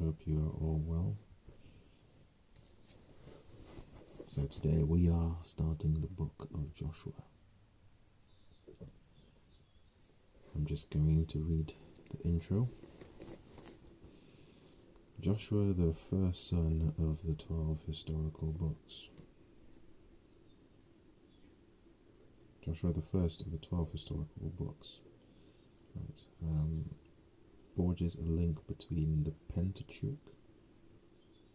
hope you are all well. So today we are starting the book of Joshua. I'm just going to read the intro. Joshua, the first son of the 12 historical books. Joshua, the first of the 12 historical books. Right. Forges a link between the Pentateuch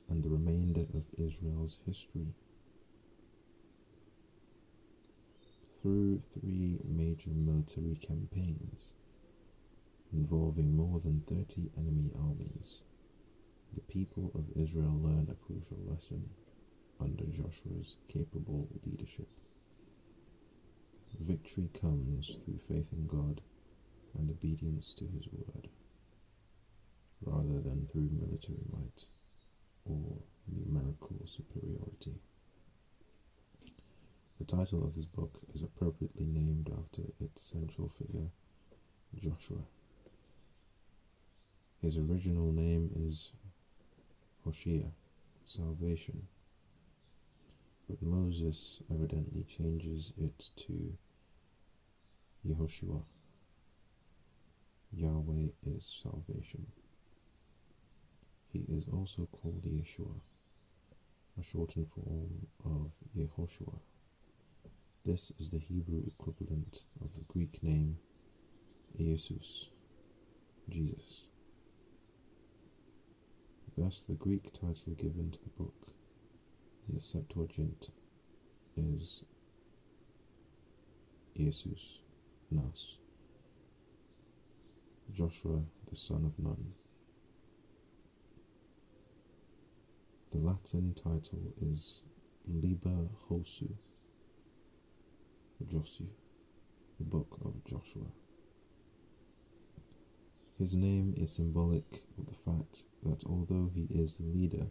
and the remainder of Israel's history. Through 3 major military campaigns involving more than 30 enemy armies, the people of Israel learn a crucial lesson under Joshua's capable leadership. Victory comes through faith in God and obedience to His word, rather than through military might or numerical superiority. The title of this book is appropriately named after its central figure, Joshua. His original name is Hoshea, salvation, but Moses evidently changes it to Yehoshua. Yahweh is salvation. He is also called Yeshua, a shortened form of Yehoshua. This is the Hebrew equivalent of the Greek name Jesus, Jesus. Thus, the Greek title given to the book in the Septuagint is Jesus, Nas, Joshua the son of Nun. The Latin title is Liber Josu, Josu, the book of Joshua. His name is symbolic of the fact that although he is the leader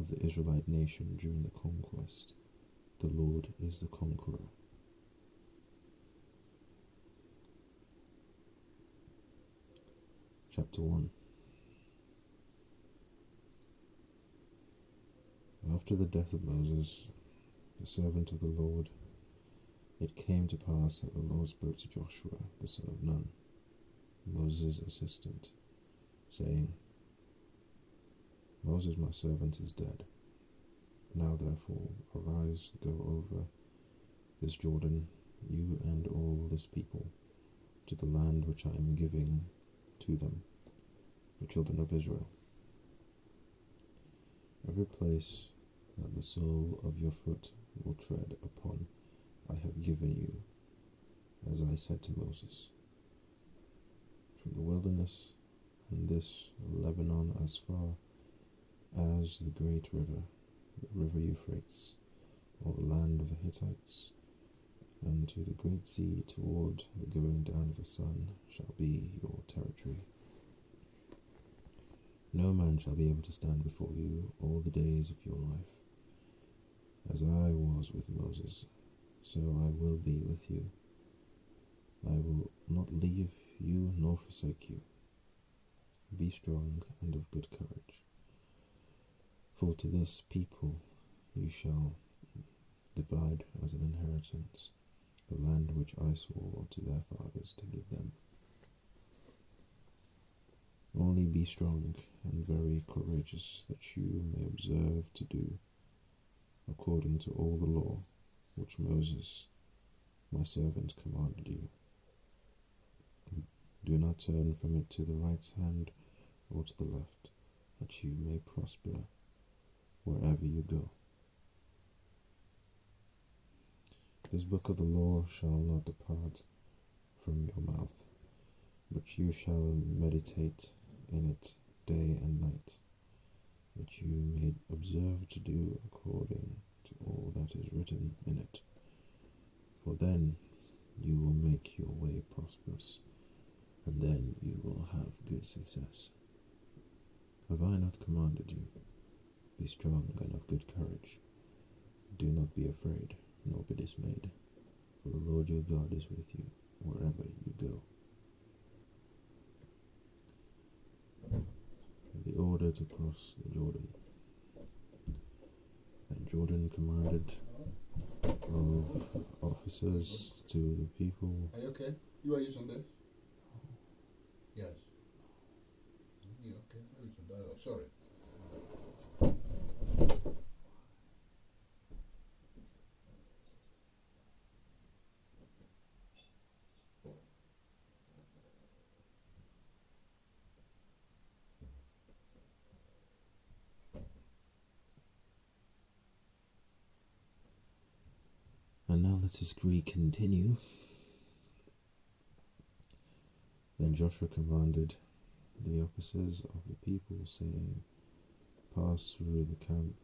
of the Israelite nation during the conquest, the Lord is the conqueror. Chapter 1. After the death of Moses, the servant of the Lord, it came to pass that the Lord spoke to Joshua, the son of Nun, Moses' assistant, saying, Moses, my servant, is dead. Now therefore arise, go over this Jordan, you and all this people, to the land which I am giving to them, the children of Israel. Every place that the sole of your foot will tread upon, I have given you, as I said to Moses. From the wilderness and this Lebanon as far as the great river, the river Euphrates, or the land of the Hittites, and to the great sea toward the going down of the sun shall be your territory. No man shall be able to stand before you all the days of your life. As I was with Moses, so I will be with you. I will not leave you nor forsake you. Be strong and of good courage. For to this people you shall divide as an inheritance the land which I swore to their fathers to give them. Only be strong and very courageous, that you may observe to do according to all the law which Moses, my servant, commanded you. Do not turn from it to the right hand or to the left, that you may prosper wherever you go. This book of the law shall not depart from your mouth, but you shall meditate in it day and night, that you may observe to do according to all that is written in it. For then you will make your way prosperous, and then you will have good success. Have I not commanded you? Be strong and of good courage. Do not be afraid, nor be dismayed, for the Lord your God is with you wherever you go. The order order to cross the Jordan. And Jordan commanded of officers to the people. Are you okay? You are using this? Yes. Yeah, okay. Maybe some dialogue. Sorry. And now let us continue. Then Joshua commanded the officers of the people, saying, Pass through the camp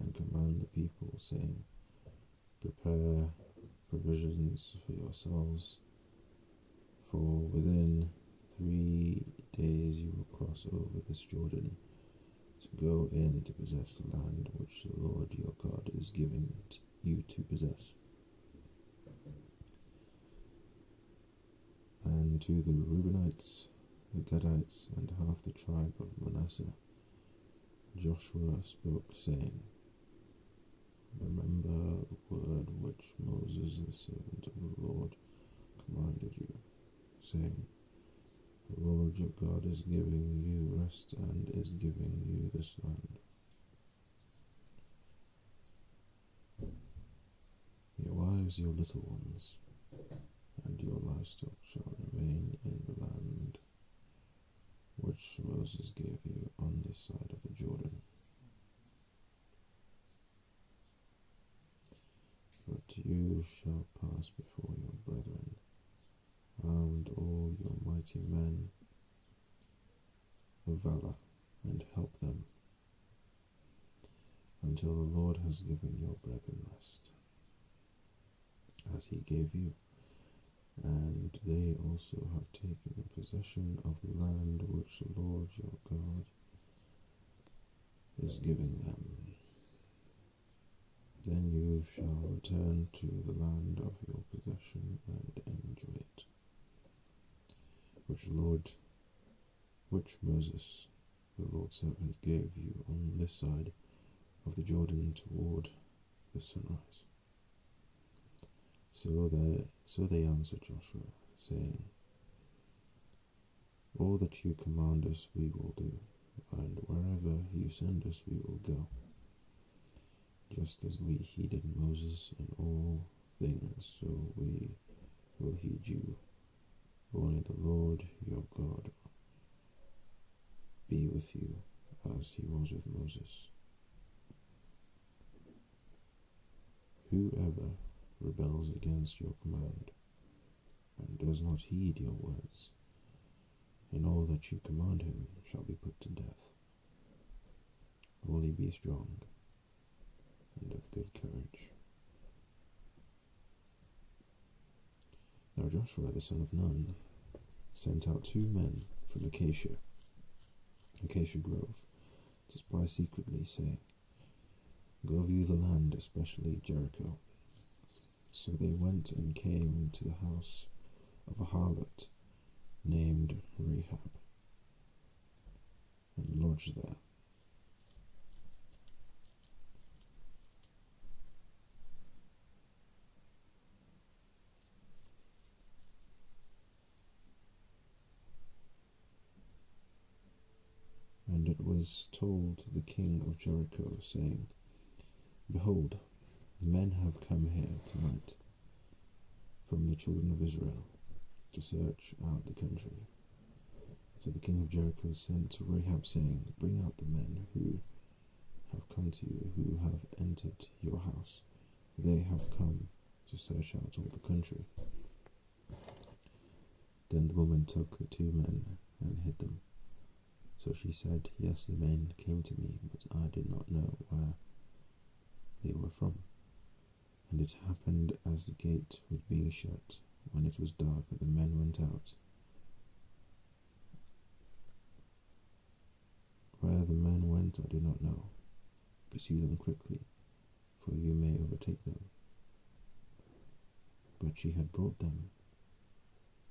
and command the people, saying, Prepare provisions for yourselves, for within 3 days you will cross over this Jordan to go in to possess the land which the Lord your God is giving you to possess. And to the Reubenites, the Gadites, and half the tribe of Manasseh, Joshua spoke, saying, Remember the word which Moses, the servant of the Lord, commanded you, saying, The Lord your God is giving you rest and is giving you this land. Your wives, your little ones, and your livestock shall remain in the land which Moses gave you on this side of the Jordan. But you shall pass before your brethren, armed all your mighty men of valor, and help them, until the Lord has given your brethren rest, as he gave you. And they also have taken possession of the land which the Lord your God is giving them. Then you shall return to the land of your possession and enjoy it, which Moses, the Lord's servant, gave you on this side of the Jordan toward the sunrise. So they answered Joshua, saying, All that you command us we will do, and wherever you send us we will go, just as we heeded Moses in all things, so we will heed you. Only the Lord your God be with you, as he was with Moses. Whoever rebels against your command, and does not heed your words, in all that you command him shall be put to death. Only be strong and of good courage. Now Joshua the son of Nun sent out 2 men from Acacia Grove, to spy secretly, saying, Go view the land, especially Jericho. So they went and came to the house of a harlot named Rahab, and lodged there. And it was told the king of Jericho, saying, Behold, men have come here tonight from the children of Israel to search out the country. So the king of Jericho sent to Rahab, saying, Bring out the men who have come to you, who have entered your house, for they have come to search out all the country. Then the woman took the 2 men and hid them. So she said, Yes, the men came to me, but I did not know where they were from. And it happened as the gate was being shut, when it was dark, that the men went out. Where the men went I do not know. Pursue them quickly, for you may overtake them. But she had brought them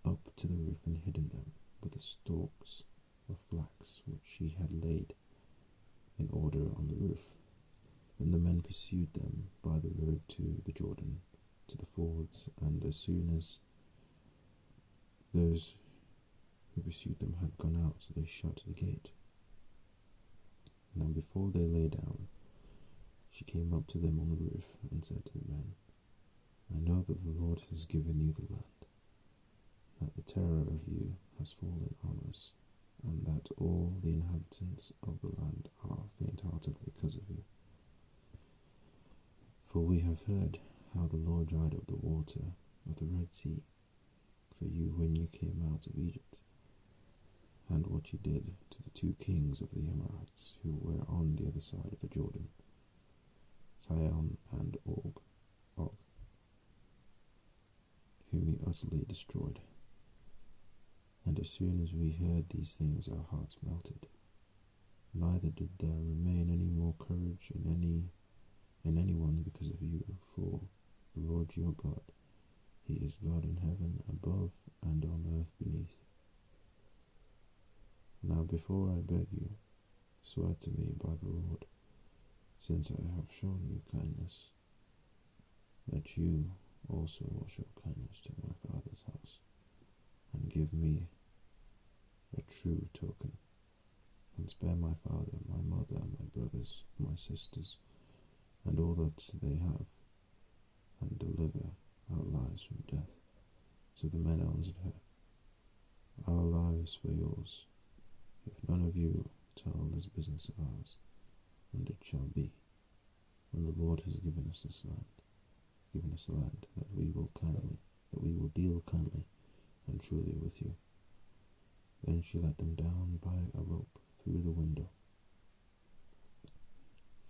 up to the roof and hidden them with the stalks of flax which she had laid in order on the roof. Then the men pursued them by the road to the Jordan, to the fords, and as soon as those who pursued them had gone out, they shut the gate. Now before they lay down, she came up to them on the roof and said to the men, I know that the Lord has given you the land, that the terror of you has fallen on us, and that all the inhabitants of the land are faint-hearted because of you. For we have heard how the Lord dried up the water of the Red Sea for you when you came out of Egypt, and what you did to the 2 kings of the Amorites who were on the other side of the Jordan, Sihon and Og, whom you utterly destroyed. And as soon as we heard these things, our hearts melted. Neither did there remain any more courage in anyone because of you, for the Lord your God, He is God in heaven above and on earth beneath. Now before I beg you, swear to me by the Lord, since I have shown you kindness, that you also will show kindness to my father's house, and give me a true token, and spare my father, my mother, my brothers, my sisters, and all that they have, and deliver our lives from death. So the men answered her, Our lives for yours, if none of you tell this business of ours. And it shall be, when the Lord has given us the land, that we will deal kindly and truly with you. Then she let them down by a rope through the window,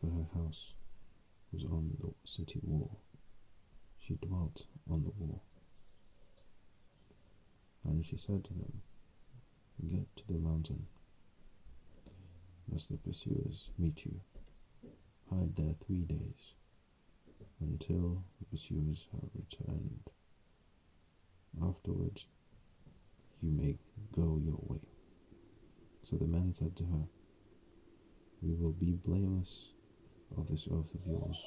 for her house was on the city wall. She dwelt on the wall. And she said to them, Get to the mountain, lest the pursuers meet you. Hide there 3 days, until the pursuers have returned. Afterwards you may go your way. So the men said to her, We will be blameless of this oath of yours.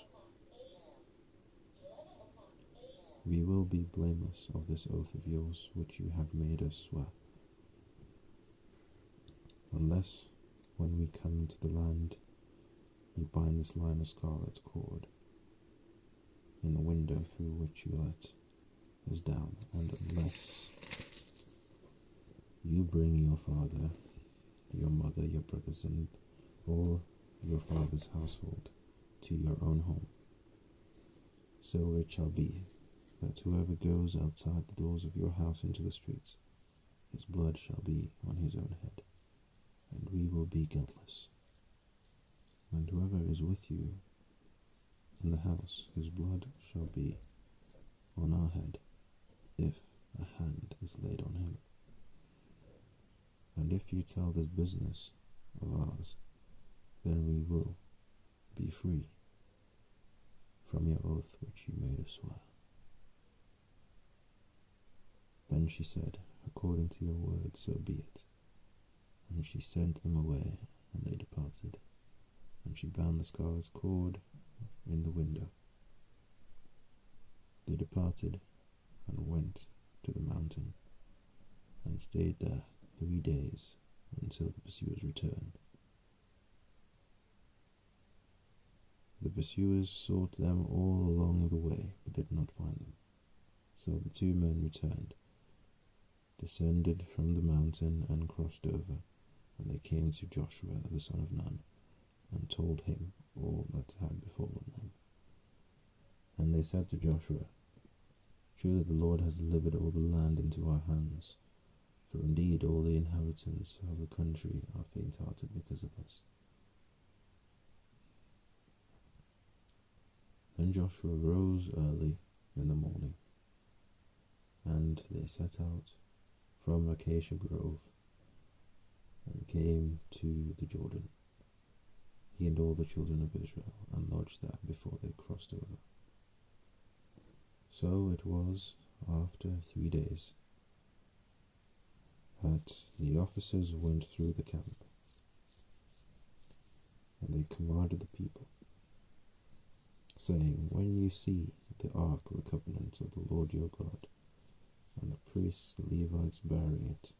We will be blameless of this oath of yours, which you have made us swear. Unless, when we come to the land, you bind this line of scarlet cord in the window through which you let us down, and unless you bring your father, your mother, your brothers, and all your father's household to your own home. So it shall be that whoever goes outside the doors of your house into the streets, his blood shall be on his own head, and we will be guiltless. And whoever is with you in the house, his blood shall be on our head, if a hand is laid on him. And if you tell this business of ours, then we will be free from your oath which you made us swear. Then she said, According to your word, so be it. And she sent them away, and they departed. And she bound the scarlet cord in the window. They departed, and went to the mountain, and stayed there 3 days, until the pursuers returned. The pursuers sought them all along the way, but did not find them. So the 2 men returned, descended from the mountain, and crossed over, and they came to Joshua the son of Nun, and told him all that had befallen them. And they said to Joshua, Truly the Lord has delivered all the land into our hands, for indeed all the inhabitants of the country are faint-hearted because of us. Then Joshua rose early in the morning, and they set out from Acacia Grove, and came to the Jordan, he and all the children of Israel, and lodged there before they crossed over. So it was after 3 days that the officers went through the camp, and they commanded the people, saying, When you see the ark of the covenant of the Lord your God, and the priests, the Levites, bearing it,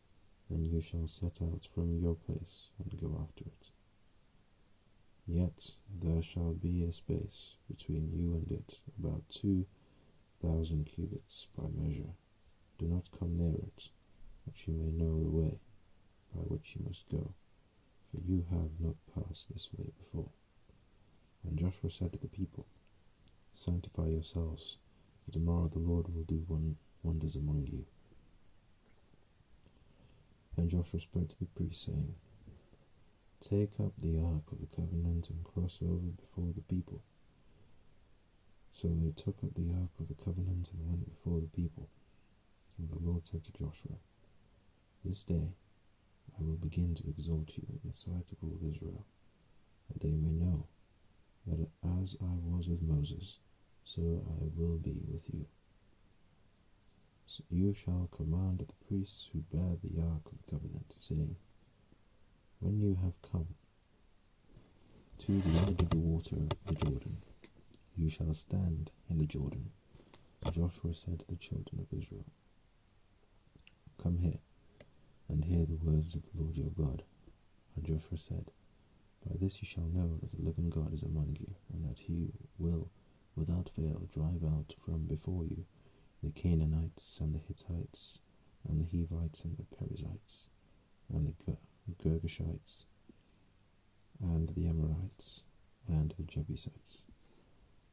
then you shall set out from your place and go after it. Yet there shall be a space between you and it, about 2,000 cubits by measure. Do not come near it, that you may know the way by which you must go, for you have not passed this way before. And Joshua said to the people, Sanctify yourselves, for tomorrow the Lord will do wonders among you. Then Joshua spoke to the priests, saying, Take up the ark of the covenant and cross over before the people. So they took up the ark of the covenant and went before the people. And the Lord said to Joshua, This day I will begin to exalt you in the sight of all Israel, that they may know that as I was with Moses, so I will be with you. So you shall command the priests who bear the ark of the covenant, saying, When you have come to the edge of the water of the Jordan, you shall stand in the Jordan. And Joshua said to the children of Israel, Come here, and hear the words of the Lord your God. And Joshua said, By this you shall know that the living God is among you, and that he will without fail drive out from before you the Canaanites, and the Hittites, and the Hivites, and the Perizzites, and the Girgashites, and the Amorites, and the Jebusites.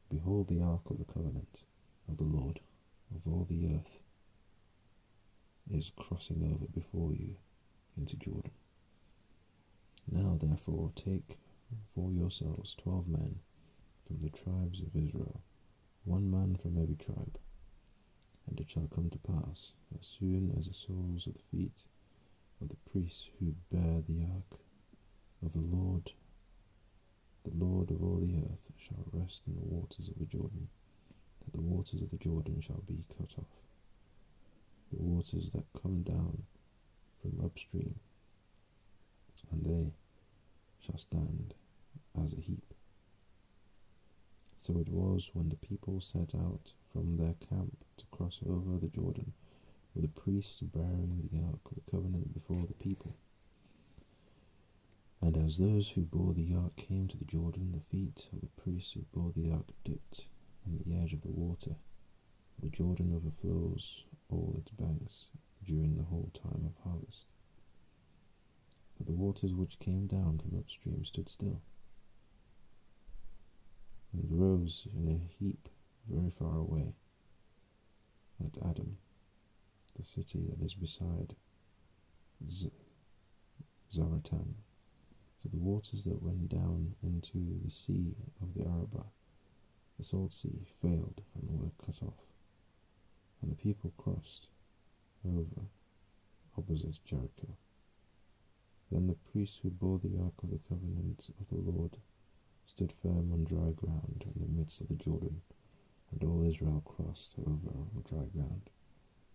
Behold, the ark of the covenant of the Lord of all the earth is crossing over before you into Jordan. Now therefore take for yourselves 12 men from the tribes of Israel, 1 man from every tribe. And it shall come to pass, as soon as the soles of the feet of the priests who bear the ark of the Lord of all the earth, shall rest in the waters of the Jordan, that the waters of the Jordan shall be cut off, the waters that come down from upstream, and they shall stand as a heap. So it was when the people set out from their camp to cross over the Jordan, with the priests bearing the ark of the covenant before the people. And as those who bore the ark came to the Jordan, the feet of the priests who bore the ark dipped in the edge of the water. The Jordan overflows all its banks during the whole time of harvest. But the waters which came down from upstream stood still, and rose in a heap very far away at Adam, the city that is beside Zaratan. So the waters that went down into the sea of the Arabah, the salt sea, failed and were cut off, and the people crossed over opposite Jericho. Then the priests who bore the ark of the covenant of the Lord stood firm on dry ground in the midst of the Jordan, and all Israel crossed over on dry ground,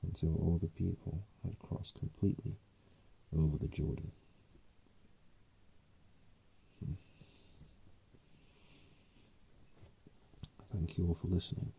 until all the people had crossed completely over the Jordan. Thank you all for listening.